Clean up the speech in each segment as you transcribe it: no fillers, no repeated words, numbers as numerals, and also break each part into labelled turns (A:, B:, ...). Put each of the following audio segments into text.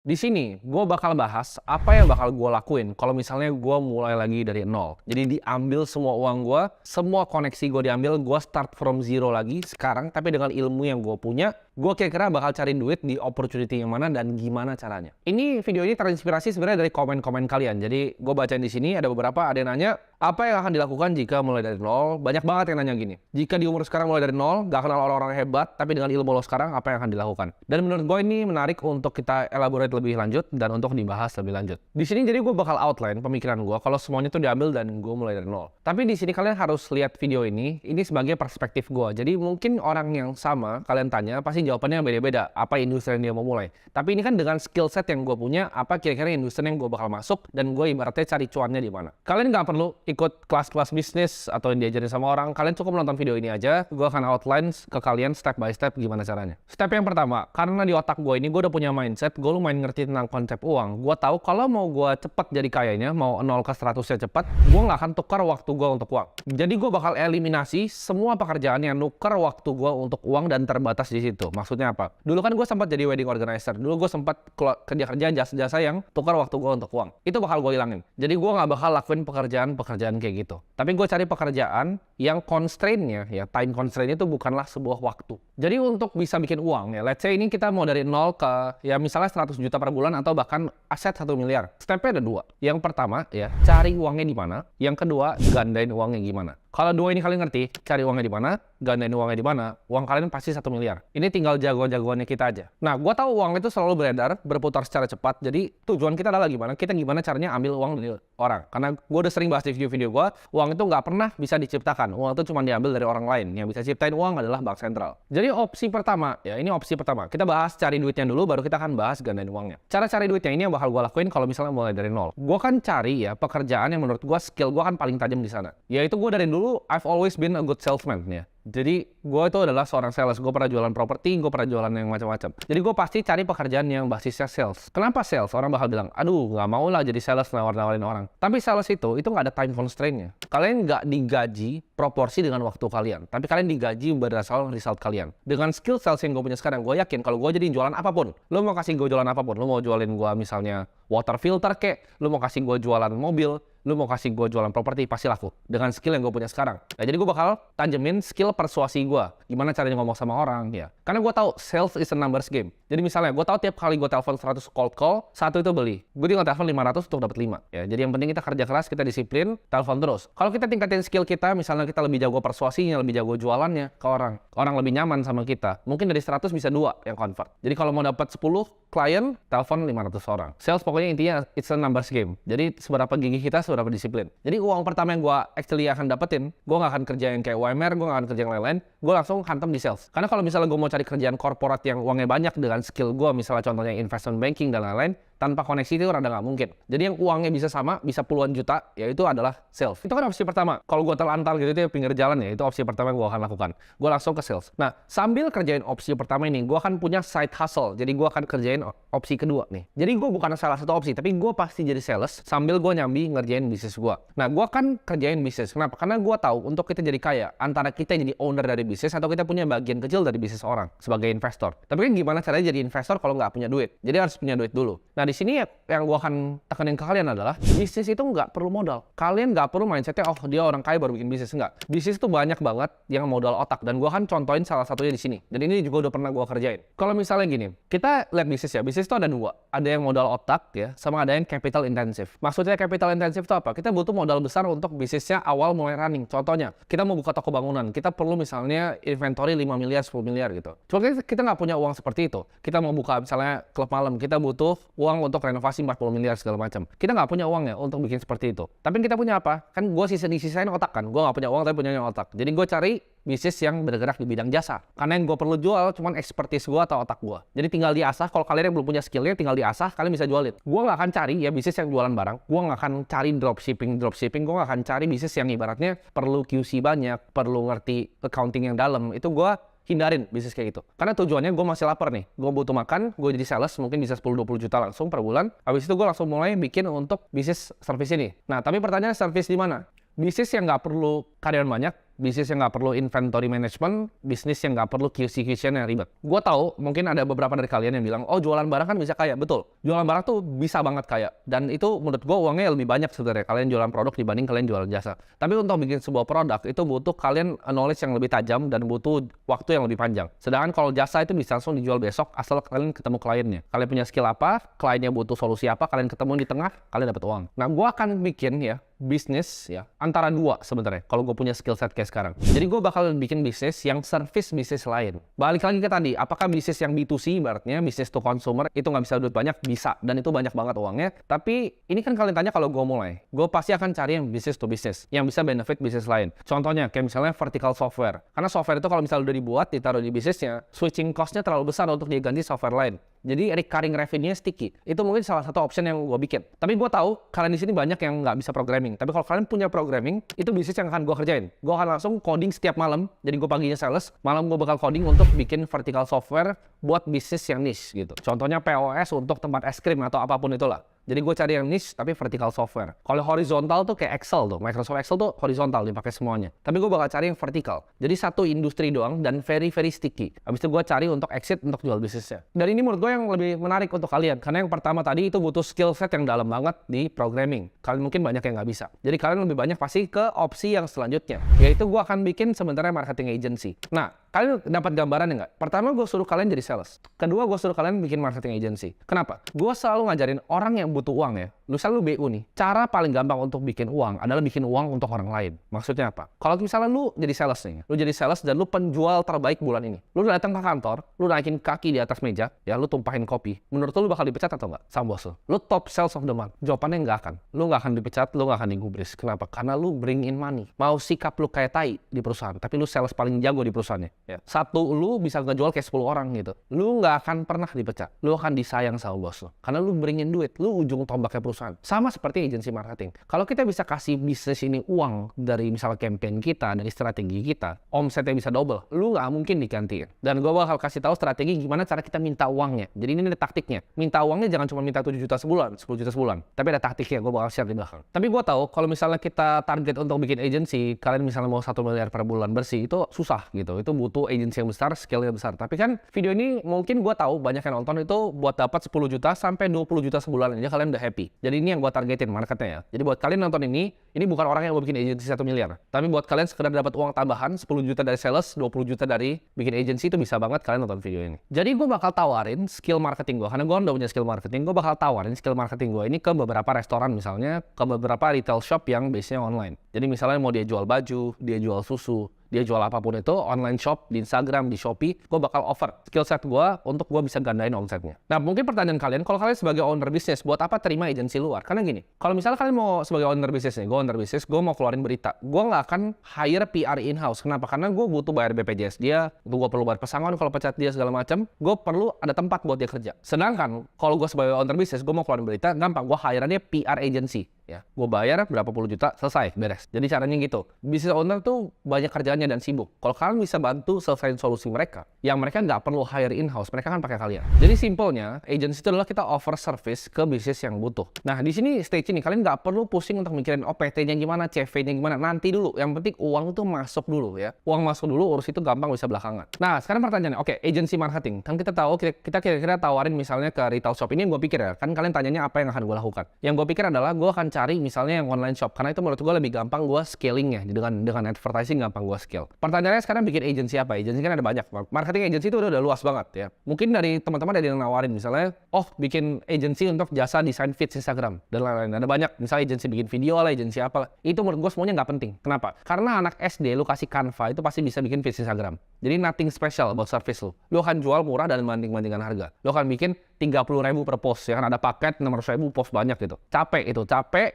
A: Di sini, gue bakal bahas apa yang bakal gue lakuin kalau misalnya gue mulai lagi dari nol. Jadi diambil semua uang gue, semua koneksi gue diambil, gue start from zero lagi sekarang, tapi dengan ilmu yang gue punya, gue kira-kira bakal cari duit di opportunity yang mana dan gimana caranya. Ini video ini terinspirasi sebenarnya dari komen-komen kalian. Jadi gue bacain di sini ada beberapa, ada yang nanya, apa yang akan dilakukan jika mulai dari nol? Banyak banget yang nanya gini. Jika di umur sekarang mulai dari nol, gak kenal orang-orang hebat, tapi dengan ilmu lo sekarang, apa yang akan dilakukan? Dan menurut gue ini menarik untuk kita elaborate lebih lanjut dan untuk dibahas lebih lanjut. Di sini jadi gue bakal outline pemikiran gue kalau semuanya tuh diambil dan gue mulai dari nol. Tapi di sini kalian harus lihat video ini sebagai perspektif gue. Jadi mungkin orang yang sama kalian tanya pasti jawabannya beda-beda. Apa industri yang dia mau mulai? Tapi ini kan dengan skill set yang gue punya, apa kira-kira industri yang gue bakal masuk dan gue ibaratnya cari cuannya di mana. Kalian nggak perlu ikut kelas-kelas bisnis atau yang diajarin sama orang. Kalian cukup menonton video ini aja. Gue akan outline ke kalian step by step gimana caranya. Step yang pertama, karena di otak gue ini gue udah punya mindset, gue lumayan ngerti tentang konsep uang. Gue tahu kalau mau gue cepet jadi kayanya, mau 0 ke 100-nya cepat, gue nggak akan tukar waktu gue untuk uang. Jadi gue bakal eliminasi semua pekerjaan yang nukar waktu gue untuk uang dan terbatas di situ. Maksudnya apa? Dulu kan gue sempat jadi wedding organizer. Dulu gue sempat kerja-kerja jasa-jasa yang tukar waktu gue untuk uang. Itu bakal gue hilangin. Jadi gue nggak bakal lakuin pekerjaan-pekerjaan kayak gitu. Tapi gue cari pekerjaan yang constraint-nya, ya time constraint-nya itu bukanlah sebuah waktu. Jadi untuk bisa bikin uang, ya let's say ini kita mau dari 0 ke, ya misalnya 100 juta per bulan atau bahkan aset 1 miliar. Stepnya ada dua. Yang pertama, ya cari uangnya di mana. Yang kedua, gandain uangnya gimana. Kalau dua ini kalian ngerti, cari uangnya di mana, gandain uangnya di mana, uang kalian pasti 1 miliar. Ini tinggal jagoan-jagoannya kita aja. Nah, gue tahu uang itu selalu beredar, berputar secara cepat. Jadi tujuan kita adalah gimana? Kita gimana caranya ambil uang dari orang. Karena gue udah sering bahas di video-video gue, uang itu nggak pernah bisa diciptakan. Uang itu cuma diambil dari orang lain. Yang bisa ciptain uang adalah bank sentral. Jadi opsi pertama, ya ini opsi pertama. Kita bahas cari duitnya dulu, baru kita akan bahas gandain uangnya. Cara cari duitnya ini yang bakal gue lakuin kalau misalnya mulai dari nol. Gue kan cari ya pekerjaan yang menurut gue skill gue kan paling tajam di sana. Yaitu gue dari dulu I've always been a good salesman ya. Jadi gue itu adalah seorang sales. Gue pernah jualan properti, gue pernah jualan yang macam-macam. Jadi gue pasti cari pekerjaan yang basisnya sales. Kenapa sales? Orang bakal bilang, aduh nggak mau lah jadi sales nawar-nawarin orang. Tapi sales itu nggak ada time constraint-nya. Kalian nggak digaji proporsi dengan waktu kalian. Tapi kalian digaji berdasarkan result kalian. Dengan skill sales yang gue punya sekarang, gue yakin kalau gue jadi jualan apapun. Lo mau kasih gue jualan apapun. Lo mau jualin gue misalnya water filter kek. Lo mau kasih gue jualan mobil. Lu mau kasih gue jualan properti, pasti laku. Dengan skill yang gue punya sekarang. Nah, jadi gue bakal tanjemin skill persuasi gue. Gimana caranya ngomong sama orang, ya. Karena gue tahu sales is a numbers game. Jadi misalnya, gue tahu tiap kali gue telepon 100 cold call, satu itu beli. Gue tinggal telepon 500 untuk dapat 5. Ya, jadi yang penting kita kerja keras, kita disiplin, telepon terus. Kalau kita tingkatin skill kita, misalnya kita lebih jago persuasinya, lebih jago jualannya ke orang. Orang lebih nyaman sama kita. Mungkin dari 100 bisa 2 yang convert. Jadi kalau mau dapat 10 klien, telepon 500 orang. Sales pokoknya intinya it's a numbers game. Jadi seberapa gigih kita, seberapa disiplin. Jadi uang pertama yang gue actually akan dapetin, gue gak akan kerja yang kayak UMR, gue gak akan kerja yang lain-lain, gue langsung hantam di sales. Karena kalau misalnya gue mau cari kerjaan korporat yang uangnya banyak dengan skill gue, misalnya contohnya investment banking dan lain-lain, tanpa koneksi itu rada nggak mungkin. Jadi yang uangnya bisa sama, bisa puluhan juta, yaitu adalah sales. Itu kan opsi pertama. Kalau gue terlantar gitu di pinggir jalan ya, itu opsi pertama yang gue akan lakukan. Gue langsung ke sales. Nah, sambil kerjain opsi pertama ini, gue akan punya side hustle. Jadi gue akan kerjain opsi kedua nih. Jadi gue bukan salah satu opsi, tapi gue pasti jadi sales sambil gue nyambi ngerjain bisnis gue. Nah, gue akan kerjain bisnis. Kenapa? Karena gue tahu untuk kita jadi kaya, antara kita jadi owner dari bisnis atau kita punya bagian kecil dari bisnis orang sebagai investor. Tapi kan gimana caranya jadi investor kalau nggak punya duit? Jadi harus punya duit dulu. Nah, di sini yang gue akan tekanin ke kalian adalah bisnis itu nggak perlu modal. Kalian nggak perlu mindsetnya, oh dia orang kaya baru bikin bisnis. Nggak. Bisnis itu banyak banget yang modal otak. Dan gue akan contohin salah satunya di sini. Dan ini juga udah pernah gue kerjain. Kalau misalnya gini, kita lihat bisnis ya. Bisnis itu ada dua. Ada yang modal otak ya, sama ada yang capital intensive. Maksudnya capital intensive itu apa? Kita butuh modal besar untuk bisnisnya awal mulai running. Contohnya, kita mau buka toko bangunan. Kita perlu misalnya inventory 5 miliar, 10 miliar gitu. Cuma kita nggak punya uang seperti itu. Kita mau buka misalnya klub malam. Kita butuh uang untuk renovasi 40 miliar segala macam. Kita nggak punya uang ya untuk bikin seperti itu. Tapi kita punya apa? Kan gue disisain otak kan. Gue nggak punya uang tapi punya otak. Jadi gue cari bisnis yang bergerak di bidang jasa. Karena yang gue perlu jual cuman expertise gue atau otak gue. Jadi tinggal diasah. Kalau kalian yang belum punya skillnya tinggal diasah, kalian bisa jualin. Gue nggak akan cari ya bisnis yang jualan barang. Gue nggak akan cari dropshipping. Gue nggak akan cari bisnis yang ibaratnya perlu QC banyak, perlu ngerti accounting yang dalam. Itu gue hindarin bisnis kayak gitu. Karena tujuannya gue masih lapar nih. Gue butuh makan, gue jadi sales, mungkin bisa 10-20 juta langsung per bulan. Habis itu gue langsung mulai bikin untuk bisnis service ini. Nah, tapi pertanyaan service di mana? Bisnis yang nggak perlu karyawan banyak, bisnis yang nggak perlu inventory management, bisnis yang nggak perlu QC yang ribet. Gue tahu mungkin ada beberapa dari kalian yang bilang, oh jualan barang kan bisa kaya. Betul, jualan barang tuh bisa banget kaya. Dan itu menurut gue uangnya lebih banyak sebenarnya kalian jualan produk dibanding kalian jualan jasa. Tapi untuk bikin sebuah produk itu butuh kalian knowledge yang lebih tajam dan butuh waktu yang lebih panjang. Sedangkan kalau jasa itu bisa langsung dijual besok asal kalian ketemu kliennya. Kalian punya skill apa, kliennya butuh solusi apa, kalian ketemu di tengah, kalian dapat uang. Nah, gue akan bikin ya bisnis ya antara dua sebenarnya kalau gue punya skill set kayak sekarang. Jadi gue bakal bikin bisnis yang service bisnis lain. Balik lagi ke tadi, apakah bisnis yang B2C ibaratnya bisnis to consumer itu nggak bisa duit banyak? Bisa, dan itu banyak banget uangnya. Tapi ini kan kalian tanya kalau gue mulai, gue pasti akan cari yang bisnis to bisnis yang bisa benefit bisnis lain. Contohnya kayak misalnya vertical software. Karena software itu kalau misalnya udah dibuat ditaruh di bisnisnya, switching cost-nya terlalu besar untuk diganti software lain. Jadi recurring revenue-nya sticky. Itu mungkin salah satu option yang gue bikin. Tapi gue tahu kalian di sini banyak yang nggak bisa programming. Tapi kalau kalian punya programming, itu bisnis yang akan gue kerjain. Gue akan langsung coding setiap malam. Jadi gue paginya sales, malam gue bakal coding untuk bikin vertical software buat bisnis yang niche gitu. Contohnya POS untuk tempat es krim atau apapun itulah. Jadi gue cari yang niche tapi vertical software. Kalau horizontal tuh kayak Excel tuh. Microsoft Excel tuh horizontal dipakai semuanya. Tapi gue bakal cari yang vertical. Jadi satu industri doang dan very sticky. Habis itu gue cari untuk exit untuk jual bisnisnya. Dan ini menurut gue yang lebih menarik untuk kalian. Karena yang pertama tadi itu butuh skill set yang dalam banget di programming. Kalian mungkin banyak yang nggak bisa. Jadi kalian lebih banyak pasti ke opsi yang selanjutnya. Yaitu gue akan bikin sebenarnya marketing agency. Nah, kalian dapat gambaran nggak? Pertama gue suruh kalian jadi sales. Kedua gue suruh kalian bikin marketing agency. Kenapa? Gue selalu ngajarin orang yang butuh uang ya. Misalnya lu BU nih. Cara paling gampang untuk bikin uang adalah bikin uang untuk orang lain. Maksudnya apa? Kalau misalnya lu jadi sales nih. Lu jadi sales dan lu penjual terbaik bulan ini. Lu datang ke kantor, lu naikin kaki di atas meja, ya lu tumpahin kopi. Menurut lu bakal dipecat atau nggak? Sama bos lu. Lu top sales of the month. Jawabannya nggak akan. Lu nggak akan dipecat, lu nggak akan digubris. Kenapa? Karena lu bring in money. Mau sikap lu kayak tai di perusahaan, tapi lu sales paling jago di perusahaannya. Ya. Satu, lu bisa ngejual kayak 10 orang gitu. Lu nggak akan pernah dipecat. Lu akan disayang sama bos lu. Karena lu bring in duit. Lu ujung tombaknya perusahaan. Sama seperti agensi marketing. Kalau kita bisa kasih bisnis ini uang dari misalnya campaign kita, dari strategi kita, omsetnya bisa double. Lu nggak mungkin digantiin. Dan gue bakal kasih tahu strategi gimana cara kita minta uangnya. Jadi ini ada taktiknya. Minta uangnya jangan cuma minta 7 juta sebulan, 10 juta sebulan. Tapi ada taktiknya, gue bakal share di belakang. Tapi gue tahu kalau misalnya kita target untuk bikin agensi, kalian misalnya mau 1 miliar per bulan bersih, itu susah gitu. Itu butuh agensi yang besar, scale-nya besar. Tapi kan video ini mungkin gue tahu banyak yang nonton itu buat dapat 10 juta sampai 20 juta sebulan aja kalian udah happy. Jadi ini yang gue targetin marketnya ya. Jadi buat kalian nonton ini bukan orang yang mau bikin agensi 1 miliar. Tapi buat kalian sekedar dapat uang tambahan 10 juta dari sales, 20 juta dari bikin agensi, itu bisa banget kalian nonton video ini. Jadi gue bakal tawarin skill marketing gue. Karena gue udah punya skill marketing, gue bakal tawarin skill marketing gue ini ke beberapa restoran misalnya, ke beberapa retail shop yang base-nya online. Jadi misalnya mau dia jual baju, dia jual susu, dia jual apapun itu, online shop, di Instagram, di Shopee, gue bakal offer skill set gue untuk gue bisa gandain omsetnya. Nah, mungkin pertanyaan kalian, kalau kalian sebagai owner bisnis, buat apa terima agensi luar? Karena gini, kalau misalnya kalian mau sebagai owner bisnis nih, gue owner bisnis, gue mau keluarin berita, gue nggak akan hire PR in-house. Kenapa? Karena gue butuh bayar BPJS dia, gue perlu bayar pesangon kalau pecat dia segala macam, gue perlu ada tempat buat dia kerja. Sedangkan, kalau gue sebagai owner bisnis, gue mau keluarin berita, gampang, gue hire dia PR agency. Ya, gue bayar berapa puluh juta, selesai, beres. Jadi caranya gitu. Business owner tuh banyak kerjaannya dan sibuk. Kalau kalian bisa bantu selesaiin solusi mereka, yang mereka nggak perlu hire in-house, mereka kan pakai kalian. Jadi simpelnya, agency itu adalah kita offer service ke bisnis yang butuh. Nah, di sini stage ini kalian nggak perlu pusing untuk mikirin PT-nya gimana, CV-nya gimana, nanti dulu. Yang penting uang tuh masuk dulu ya. Uang masuk dulu, urus itu gampang, bisa belakangan. Nah, sekarang pertanyaannya, oke, agency marketing. Kan kita tahu, kita kira-kira tawarin misalnya ke retail shop. Ini yang gue pikir ya, kan kalian tanyanya apa yang akan gue lakukan. Yang gue pikir adalah gue akan cari misalnya yang online shop, karena itu menurut gue lebih gampang gue scalingnya, dengan advertising gampang gue scale. Pertanyaannya sekarang bikin agency apa? Agency kan ada banyak. Marketing agency itu udah luas banget ya. Mungkin dari teman-teman ada yang nawarin misalnya, oh bikin agency untuk jasa desain feed Instagram dan lain-lain. Ada banyak, misalnya agency bikin video lah, agency apa lah. Itu menurut gue semuanya nggak penting. Kenapa? Karena anak SD lu kasih Canva itu pasti bisa bikin feed Instagram. Jadi nothing special about service lu. Lu akan jual murah dan banding-bandingkan harga. Lu akan bikin 30.000 per post, ya kan ada paket 600.000 post banyak gitu. Capek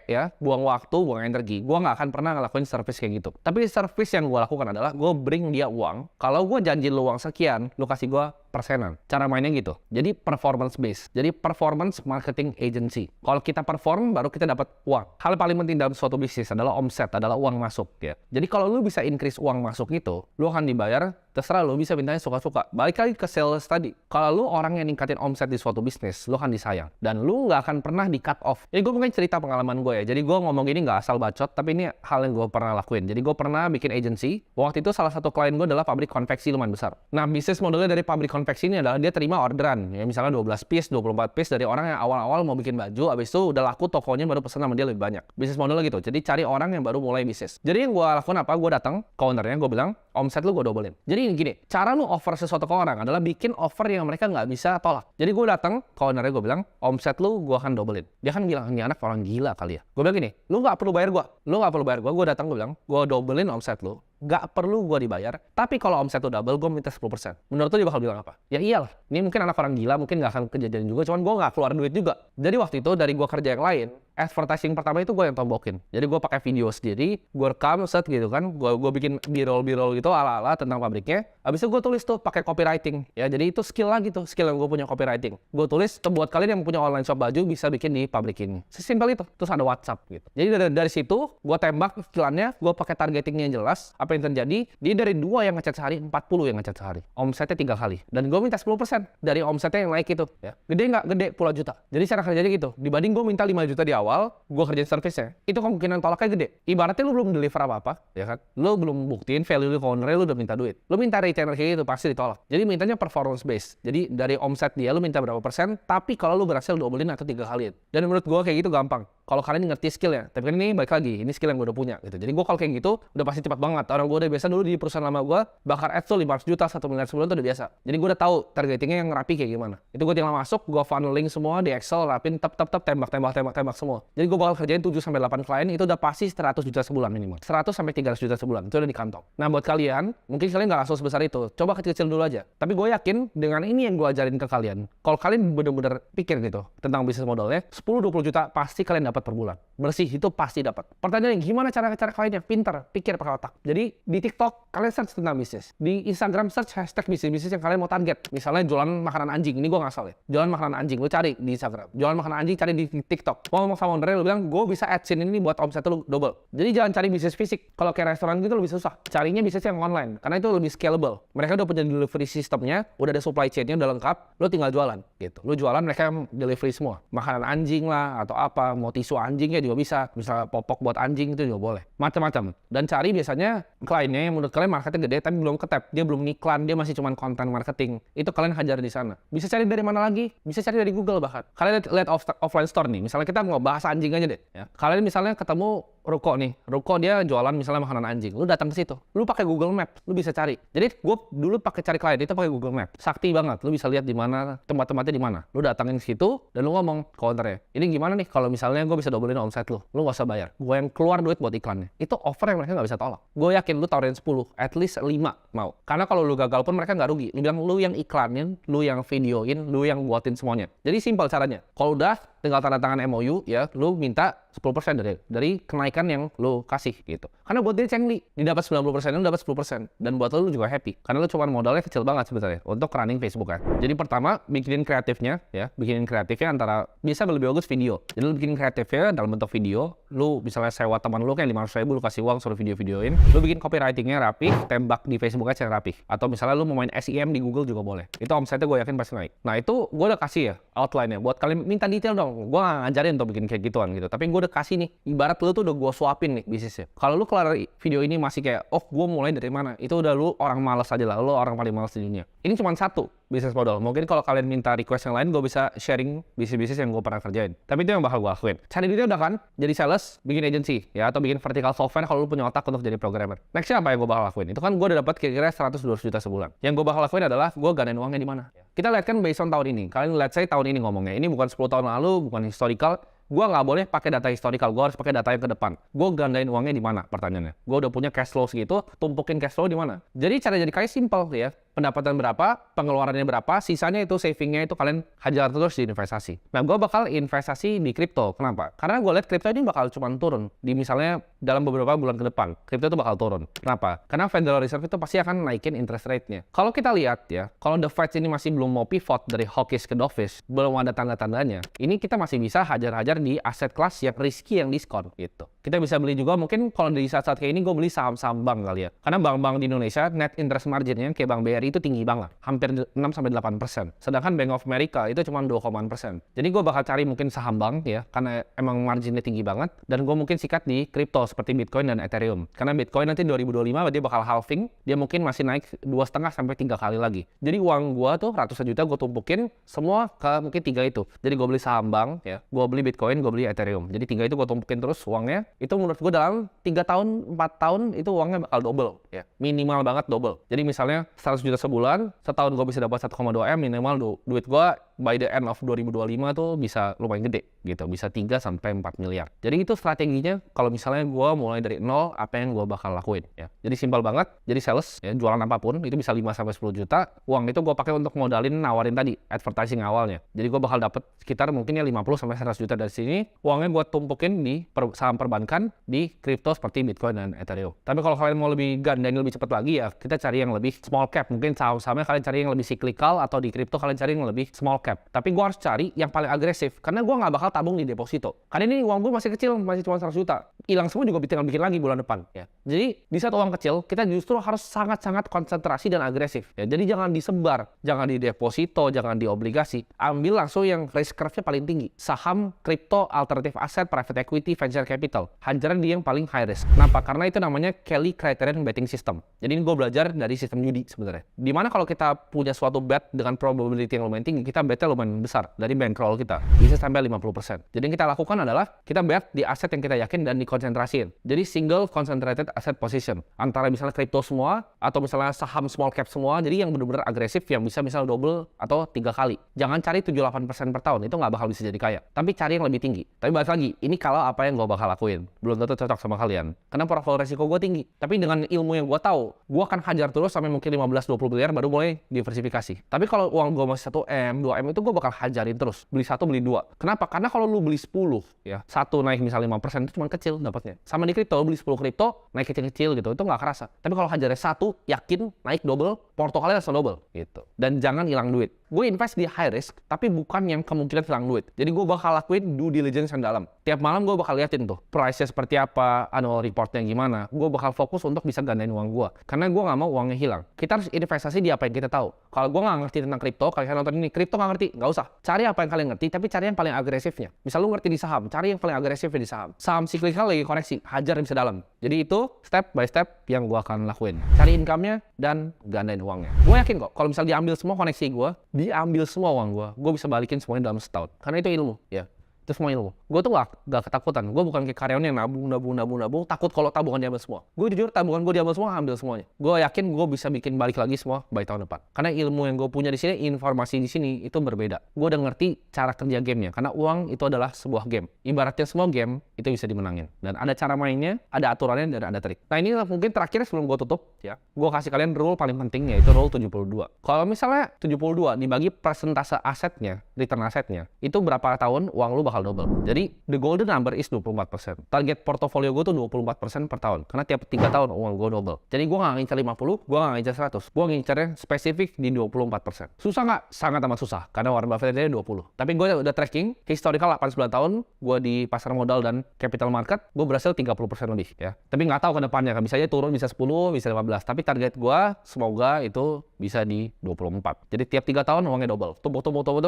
A: ya, buang waktu, buang energi. Gua nggak akan pernah ngelakuin service kayak gitu. Tapi service yang gua lakukan adalah gua bring dia uang. Kalau gua janji lu uang sekian, lu kasih gua persenan. Cara mainnya gitu. Jadi performance based. Jadi performance marketing agency. Kalau kita perform, baru kita dapat uang. Hal paling penting dalam suatu bisnis adalah omset, adalah uang masuk ya. Jadi kalau lu bisa increase uang masuk itu, lu akan dibayar, terserah lu bisa mintanya suka-suka. Balik lagi ke sales tadi. Kalau lu orang yang ningkatin omset di suatu bisnis, lu akan disayang. Dan lu nggak akan pernah di cut off. Ini gue mungkin cerita pengalaman gue ya. Jadi gue ngomong ini nggak asal bacot, tapi ini hal yang gue pernah lakuin. Jadi gue pernah bikin agency. Waktu itu salah satu klien gue adalah pabrik konveksi lumayan besar. Nah, bisnis modelnya dari pabrik konveksi ini adalah dia terima orderan. Ya, misalnya 12 piece, 24 piece dari orang yang awal-awal mau bikin baju, abis itu udah laku tokonya baru pesan sama dia lebih banyak. Bisnis modelnya gitu. Jadi cari orang yang baru mulai bisnis. Jadi yang gue lakukan apa? Gue datang ke ownernya, gue bilang, omset lu gue dobelin. Jadi gini, cara lu offer sesuatu ke orang adalah bikin offer yang mereka nggak bisa tolak. Jadi gue datang ke ownernya, gue bilang, omset lu gue akan dobelin. Dia kan bilang, ini anak orang gila kali ya. Gue bilang gini, lu nggak perlu bayar gue. Lu nggak perlu bayar gue. Gue datang, gue bilang, gue dobelin omset lu. Nggak perlu gue dibayar, tapi kalau omset lu double, gue minta 10%. Menurut lu dia bakal bilang apa? Ya iyalah, ini mungkin anak orang gila, mungkin nggak akan kejadian juga, cuman gue nggak keluar duit juga. Jadi waktu itu dari gue kerja yang lain, advertising pertama itu gue yang tombokin. Jadi gue pakai video sendiri, gue rekam set gitu kan, gue bikin b-roll gitu ala-ala tentang pabriknya. Habis itu gue tulis tuh pakai copywriting. Ya jadi itu skill lagi tuh, skill yang gue punya copywriting. Gue tulis buat kalian yang punya online shop baju bisa bikin di pabrik ini. Sesimpel itu. Terus ada WhatsApp gitu. Jadi dari situ gue tembak iklannya, gue pakai targetingnya yang jelas. Apa yang terjadi? Dia dari 2 yang ngechat sehari, 40 yang ngechat sehari. Omsetnya 3 kali. Dan gue minta 10% dari omsetnya yang naik itu. Ya. Gede nggak? Gede, puluhan juta. Jadi cara kerjanya gitu. Dibanding gue minta 5 juta di awal, gue kerjain service-nya. Itu kemungkinan tolaknya gede. Ibaratnya lu belum deliver apa-apa, ya kan? Lu belum buktiin value lu ke owner-nya, lu udah minta duit. Lu minta retainer kayak gitu, pasti ditolak. Jadi mintanya performance based. Jadi dari omset dia, lu minta berapa persen, tapi kalau lu berhasil dobelin atau 3 kaliin. Dan menurut gue kayak gitu gampang. Kalau kalian ngerti skill-nya. Tapi kan ini balik lagi, ini skill yang gue udah punya gitu. Jadi gue kalau kayak gitu, udah pasti cepat banget. Orang gue udah biasa dulu di perusahaan lama gue, bakar ads tuh 500 juta, 1 miliar sebulan tuh udah biasa. Jadi gue udah tahu targetingnya yang rapi kayak gimana. Itu gue tinggal masuk, gue funneling semua di Excel, rapin, tembak semua. Jadi gue bakal kerjain 7-8 klien, itu udah pasti 100 juta sebulan minimal. 100-300 juta sebulan, itu udah di kantong. Nah buat kalian, mungkin kalian nggak langsung sebesar itu. Coba kecil-kecil dulu aja. Tapi gue yakin dengan ini yang gue ajarin ke kalian, kalau kalian bener-bener pikir gitu tentang bisnis modelnya, 10-20 juta pasti kalian dapat per bulan. Bersih, itu pasti dapat. Pertanyaannya, gimana cara kalian yang pintar? Pikir pakai otak. Jadi di TikTok, kalian search tentang bisnis. Di Instagram, search hashtag bisnis-bisnis yang kalian mau target. Misalnya jualan makanan anjing, ini gue nggak salah ya. Jualan makanan anjing, lu cari di Instagram. Jualan makanan anjing, cari di TikTok. Mau ngomong sama ownernya, lu bilang, gue bisa adsense ini buat omset lu double. Jadi jangan cari bisnis fisik. Kalau kayak restoran gitu lebih susah. Carinya bisnis yang online, karena itu lebih scalable. Mereka udah punya delivery systemnya, udah ada supply chain-nya udah lengkap, lu tinggal jualan gitu. Lu jualan, mereka yang delivery semua. Makanan anjing lah, atau apa, mau tisu anjingnya juga bisa. Misalnya popok buat anjing itu juga boleh. Macam-macam. Dan cari biasanya kliennya yang menurut kalian marketnya gede, tapi belum ketap. Dia belum ngiklan, dia masih cuma konten marketing. Itu kalian hajar di sana. Bisa cari dari mana lagi? Bisa cari dari Google bahkan. Kalian lihat offline store nih. Misalnya kita mau bahas anjing aja deh. Ya. Kalian misalnya ketemu Ruko nih, Ruko dia jualan misalnya makanan anjing, lu datang ke situ, lu pakai Google Map, lu bisa cari. Jadi gue dulu pakai cari klien itu pakai Google Map, sakti banget, lu bisa lihat di mana tempat-tempatnya di mana, lu datangin ke situ dan lu ngomong ke ownernya, ini gimana nih kalau misalnya gue bisa dobelin omset lu nggak usah bayar, gue yang keluar duit buat iklannya, itu offer yang mereka nggak bisa tolak. Gue yakin lu tawarin 10, at least 5 mau, karena kalau lu gagal pun mereka nggak rugi, lu bilang lu yang iklanin, lu yang videoin, lu yang buatin semuanya. Jadi simpel caranya, kalau udah tinggal tanda tangan MOU ya, lu minta 10% dari kenaikan yang lu kasih gitu. Karena buat dia cengli, dia dapat 90%, lu dapat 10%. Dan buat lu juga happy. Karena lu cuma modalnya kecil banget sebetulnya untuk running Facebook kan. Jadi pertama, bikinin kreatifnya ya, bikinin kreatifnya antara bisa lebih bagus video. Jadi lu bikin kreatifnya dalam bentuk video, lu misalnya sewa teman lu kayak 500.000 lu kasih uang suruh video-videoin. Lu bikin copywritingnya rapi, tembak di Facebook aja rapi. Atau misalnya lu mau main SEM di Google juga boleh. Itu omsetnya gue yakin pasti naik. Nah itu gue udah kasih ya outline-nya. Buat kalian minta detail dong. Gue nggak ngajarin untuk bikin kayak gituan gitu. Tapi gue udah kasih nih. Ibarat lu tuh udah gue suapin nih bisnisnya. Kalau lu kelar video ini masih kayak, oh gue mulai dari mana? Itu udah lu orang malas aja lah. Lu orang paling malas di dunia. Ini cuma satu bisnis modal. Mungkin kalau kalian minta request yang lain, gue bisa sharing bisnis-bisnis yang gue pernah kerjain. Tapi itu yang bakal gue lakuin. Cari duitnya udah kan? Jadi sales, bikin agency ya, atau bikin vertical software kalau lu punya otak untuk jadi programmer. Nextnya apa yang gue bakal lakuin? Itu kan gue udah dapat kira-kira 100-200 juta sebulan. Yang gue bakal lakuin adalah gue ganain uangnya di mana. Kita lihat kan based on tahun ini. Kalian lihat saya tahun ini ngomongnya. Ini bukan 10 tahun lalu, bukan historical. Gue nggak boleh pakai data historical, gue harus pakai data yang ke depan. Gue gandain uangnya di mana pertanyaannya? Gue udah punya cash flow segitu, tumpukin cash flow di mana? Jadi cara jadi kaya simple ya. Pendapatan berapa, pengeluarannya berapa, sisanya itu savingnya itu kalian hajar terus di investasi. Nah, gue bakal investasi di kripto. Kenapa? Karena gue lihat kripto ini bakal cuma turun di misalnya dalam beberapa bulan ke depan. Kripto itu bakal turun. Kenapa? Karena Federal Reserve itu pasti akan naikin interest rate-nya. Kalau kita lihat ya, kalau The Fed ini masih belum mau pivot dari hawkish ke dovish, belum ada tanda-tandanya, ini kita masih bisa hajar-hajar di aset kelas yang risky yang diskon gitu. Kita bisa beli juga mungkin kalau di saat-saat kayak ini gue beli saham-saham bank kali ya. Karena bank-bank di Indonesia net interest margin-nya kayak Bank BRI itu tinggi banget, hampir 6-8%. Sedangkan Bank of America itu cuma 2,%. Jadi gue bakal cari mungkin saham bank ya, karena emang marginnya tinggi banget. Dan gue mungkin sikat di kripto seperti Bitcoin dan Ethereum. Karena Bitcoin nanti 2025 dia bakal halving, dia mungkin masih naik 2,5-3 kali lagi. Jadi uang gue tuh ratusan juta gue tumpukin semua ke mungkin 3 itu. Jadi gue beli saham bank ya, gue beli Bitcoin, gue beli Ethereum. Jadi 3 itu gue tumpukin terus uangnya. Itu menurut gue dalam 3 tahun, 4 tahun itu uangnya bakal double ya. Minimal banget double. Jadi misalnya 100 juta sebulan, setahun gue bisa dapat 1,2 M, minimal duit gue by the end of 2025 tuh bisa lumayan gede gitu, bisa 3-4 miliar. Jadi itu strateginya kalau misalnya gue mulai dari nol, apa yang gue bakal lakuin ya. Jadi simpel banget, jadi sales ya, jualan apapun itu bisa 5-10 juta. Uang itu gue pakai untuk modalin nawarin tadi advertising awalnya. Jadi gue bakal dapat sekitar mungkin ya 50-100 juta dari sini. Uangnya gue tumpukin di saham perbankan, di kripto seperti Bitcoin dan Ethereum. Tapi kalau kalian mau lebih gandain lebih cepat lagi ya, kita cari yang lebih small cap. Mungkin saham-sahamnya kalian cari yang lebih cyclical, atau di kripto kalian cari yang lebih small cap. Tapi gue harus cari yang paling agresif, karena gue nggak bakal tabung di deposito. Karena ini uang gue masih kecil, masih cuma 100 juta. Hilang semua juga tinggal bikin lagi bulan depan. Ya. Jadi di saat uang kecil, kita justru harus sangat-sangat konsentrasi dan agresif. Ya. Jadi jangan disebar, jangan di deposito, jangan di obligasi. Ambil langsung yang risk curve-nya paling tinggi. Saham, kripto, alternatif aset, private equity, venture capital. Hajaran di yang paling high risk. Kenapa? Karena itu namanya Kelly Criterion Betting System. Jadi ini gue belajar dari sistem judi sebenarnya. Dimana kalau kita punya suatu bet dengan probability yang lumayan tinggi, kita betnya lumayan besar dari bankroll kita, bisa sampai 50%. Jadi yang kita lakukan adalah kita bet di aset yang kita yakin dan dikonsentrasiin. Jadi single concentrated asset position, antara misalnya kripto semua atau misalnya saham small cap semua. Jadi yang benar-benar agresif yang bisa misalnya double atau 3 kali. Jangan cari 7-8% per tahun, itu nggak bakal bisa jadi kaya. Tapi cari yang lebih tinggi. Tapi balik lagi, ini kalau apa yang gue bakal lakuin belum tentu cocok sama kalian. Karena profil resiko gue tinggi. Tapi dengan ilmu yang gue tahu, gue akan hajar terus sampai mungkin 15-20 miliar baru mulai diversifikasi. Tapi kalau uang gue masih 1M, 2M itu gue bakal hajarin terus. Beli 1, beli 2. Kenapa? Karena kalau lu beli 10 ya, 1 naik misalnya 5% itu cuma kecil dapatnya. Sama di kripto, lu beli 10 kripto, naik kecil-kecil gitu, itu nggak kerasa. Tapi kalau hajarnya 1, yakin naik double, porto kalian langsung double gitu. Dan jangan hilang duit. Gue invest di high risk, tapi bukan yang kemungkinan hilang duit. Jadi gue bakal lakuin due diligence yang dalam. Tiap malam gue bakal liatin tuh, price-nya seperti apa, annual report-nya gimana. Gue bakal fokus untuk bisa gandain uang gue. Karena gue nggak mau uangnya hilang. Kita harus investasi di apa yang kita tahu. Kalau gue nggak ngerti tentang kripto, kalian nonton ini, kripto nggak ngerti, nggak usah. Cari apa yang kalian ngerti, tapi cari yang paling agresifnya. Misal lu ngerti di saham, cari yang paling agresifnya di saham. Saham cyclical lagi koreksi, hajar yang bisa dalam. Jadi itu step by step yang gue akan lakuin. Cari income-nya dan gandain uangnya. Gue yakin kok, kalau misal diambil semua koneksi gue, diambil semua uang gue bisa balikin semuanya dalam setahun. Karena itu ilmu, ya. Itu semua ilmu. Gue tuh gak ketakutan. Gue bukan kayak karyawan yang nabung, takut kalau tabungan diambil semua. Gue jujur, tabungan gue diambil semua, ambil semuanya. Gue yakin gue bisa bikin balik lagi semua by tahun depan. Karena ilmu yang gue punya di sini, informasi di sini itu berbeda. Gue udah ngerti cara kerja gamenya. Karena uang itu adalah sebuah game. Ibaratnya semua game itu bisa dimenangin. Dan ada cara mainnya, ada aturannya, dan ada trik. Nah ini mungkin terakhir sebelum gue tutup, ya. Gue kasih kalian rule paling penting, yaitu rule 72. Kalau misalnya 72 dibagi persentase asetnya, return asetnya, itu berapa tahun uang lu bakal double. Jadi the golden number is 24%. Target portofolio gue tuh 24% per tahun. Karena tiap 3 tahun uang gue double. Jadi gue nggak ngincar 50, gue nggak ngincar 100. Gue ngincarnya spesifik di 24%. Susah nggak? Sangat amat susah. Karena Warren Buffett dia 20. Tapi gue udah tracking historical 89 tahun. Gue di pasar modal dan capital market, gue berhasil 30% lebih ya. Tapi nggak tahu ke depannya. Bisa aja turun, bisa 10, bisa 15. Tapi target gue semoga itu bisa di 24. Jadi tiap 3 tahun uangnya double. Tumbuk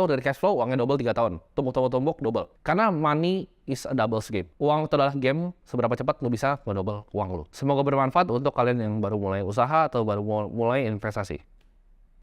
A: dari cash flow, uangnya double 3 tahun. Tumbuk double. Karena money is a double game. Uang itu adalah game, seberapa cepat lu bisa double uang lu. Semoga bermanfaat untuk kalian yang baru mulai usaha atau baru mulai investasi.